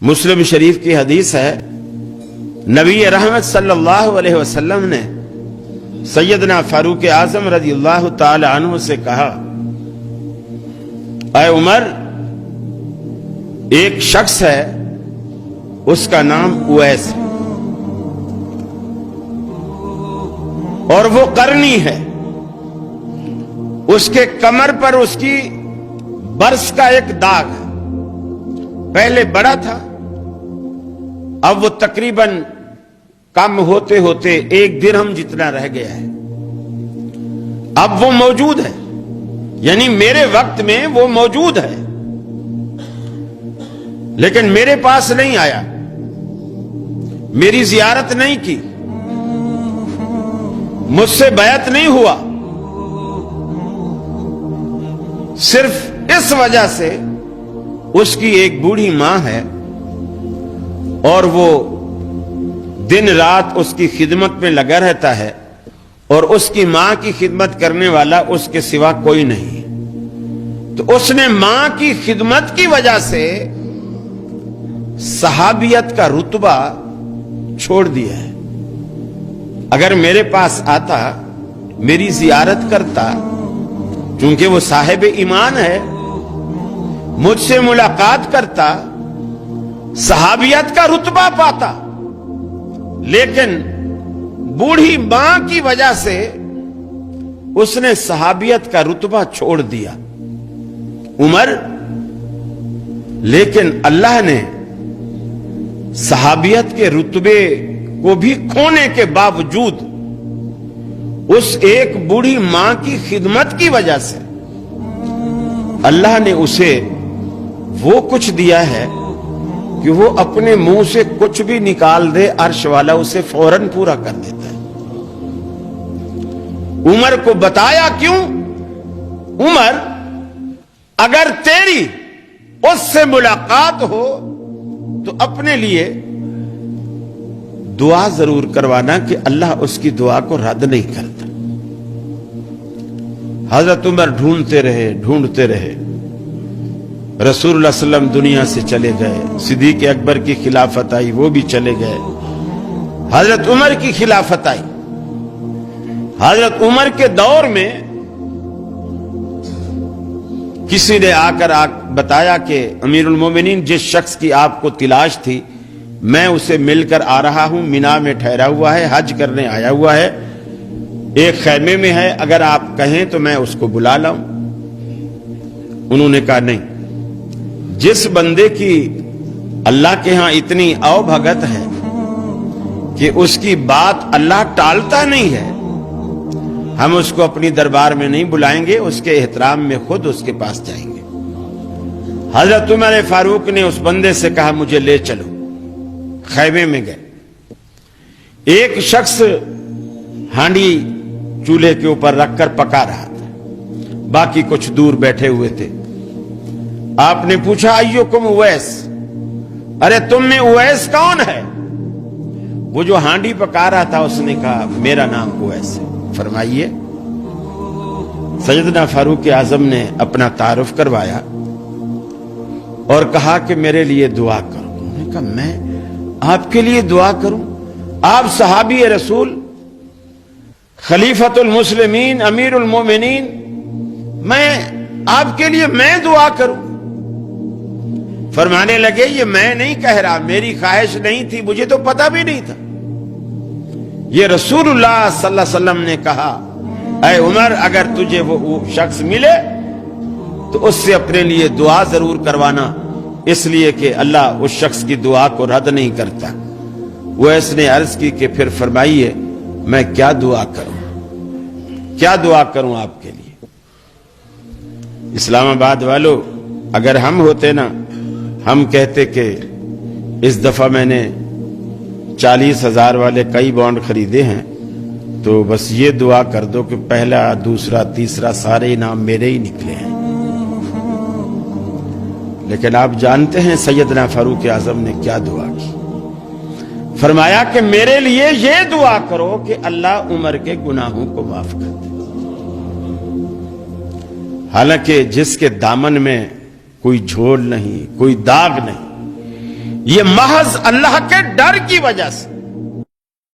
مسلم شریف کی حدیث ہے، نبی رحمت صلی اللہ علیہ وسلم نے سیدنا فاروق اعظم رضی اللہ تعالی عنہ سے کہا، اے عمر، ایک شخص ہے، اس کا نام اویس ہے اور وہ قرنی ہے، اس کے کمر پر اس کی برس کا ایک داغ ہے، پہلے بڑا تھا، اب وہ تقریباً کم ہوتے ہوتے 1 درہم جتنا رہ گیا ہے، اب وہ موجود ہے، یعنی میرے وقت میں وہ موجود ہے لیکن میرے پاس نہیں آیا، میری زیارت نہیں کی، مجھ سے بیعت نہیں ہوا، صرف اس وجہ سے اس کی ایک بوڑھی ماں ہے اور وہ دن رات اس کی خدمت میں لگا رہتا ہے اور اس کی ماں کی خدمت کرنے والا اس کے سوا کوئی نہیں ہے، تو اس نے ماں کی خدمت کی وجہ سے صحابیت کا رتبہ چھوڑ دیا ہے۔ اگر میرے پاس آتا، میری زیارت کرتا، چونکہ وہ صاحب ایمان ہے، مجھ سے ملاقات کرتا، صحابیت کا رتبہ پاتا، لیکن بوڑھی ماں کی وجہ سے اس نے صحابیت کا رتبہ چھوڑ دیا۔ عمر، لیکن اللہ نے صحابیت کے رتبے کو بھی کھونے کے باوجود اس ایک بوڑھی ماں کی خدمت کی وجہ سے اللہ نے اسے وہ کچھ دیا ہے کہ وہ اپنے منہ سے کچھ بھی نکال دے، عرش والا اسے فوراً پورا کر دیتا ہے۔ عمر کو بتایا کیوں؟ عمر، اگر تیری اس سے ملاقات ہو تو اپنے لیے دعا ضرور کروانا کہ اللہ اس کی دعا کو رد نہیں کرتا۔ حضرت عمر ڈھونڈتے رہے، رسول اللہ صلی اللہ علیہ وسلم دنیا سے چلے گئے، صدیق اکبر کی خلافت آئی، وہ بھی چلے گئے، حضرت عمر کی خلافت آئی۔ حضرت عمر کے دور میں کسی نے آ کر بتایا کہ امیر المومنین، جس شخص کی آپ کو تلاش تھی، میں اسے مل کر آ رہا ہوں، مینا میں ٹھہرا ہوا ہے، حج کرنے آیا ہوا ہے، ایک خیمے میں ہے، اگر آپ کہیں تو میں اس کو بلا لاؤں۔ انہوں نے کہا نہیں، جس بندے کی اللہ کے ہاں اتنی او بھگت ہے کہ اس کی بات اللہ ٹالتا نہیں ہے، ہم اس کو اپنی دربار میں نہیں بلائیں گے، اس کے احترام میں خود اس کے پاس جائیں گے۔ حضرت عمر فاروق نے اس بندے سے کہا مجھے لے چلو۔ خیمے میں گئے، ایک شخص ہانڈی چولہے کے اوپر رکھ کر پکا رہا تھا، باقی کچھ دور بیٹھے ہوئے تھے۔ آپ نے پوچھا ایوکم اویس، ارے تم میں اویس کون ہے؟ وہ جو ہانڈی پکا رہا تھا اس نے کہا میرا نام اویس ہے۔ فرمائیے۔ سیدنا فاروق اعظم نے اپنا تعارف کروایا اور کہا کہ میرے لیے دعا کرو۔ انہوں نے کہا میں آپ کے لیے دعا کروں؟ آپ صحابی رسول، خلیفۃ المسلمین، امیر المومنین، میں آپ کے لیے میں دعا کروں؟ فرمانے لگے یہ میں نہیں کہہ رہا، میری خواہش نہیں تھی، مجھے تو پتہ بھی نہیں تھا، یہ رسول اللہ صلی اللہ علیہ وسلم نے کہا اے عمر، اگر تجھے وہ شخص ملے تو اس سے اپنے لیے دعا ضرور کروانا، اس لیے کہ اللہ اس شخص کی دعا کو رد نہیں کرتا۔ وہ اس نے عرض کی کہ پھر فرمائیے میں کیا دعا کروں، کیا دعا کروں آپ کے لیے؟ اسلام آباد والوں، اگر ہم ہوتے نا، ہم کہتے کہ اس دفعہ میں نے 40,000 والے کئی بانڈ خریدے ہیں، تو بس یہ دعا کر دو کہ پہلا، دوسرا، تیسرا سارے انعام میرے ہی نکلے ہیں۔ لیکن آپ جانتے ہیں سیدنا فاروق اعظم نے کیا دعا کی؟ فرمایا کہ میرے لیے یہ دعا کرو کہ اللہ عمر کے گناہوں کو معاف کر دے۔ حالانکہ جس کے دامن میں کوئی جھول نہیں، کوئی داغ نہیں، یہ محض اللہ کے ڈر کی وجہ سے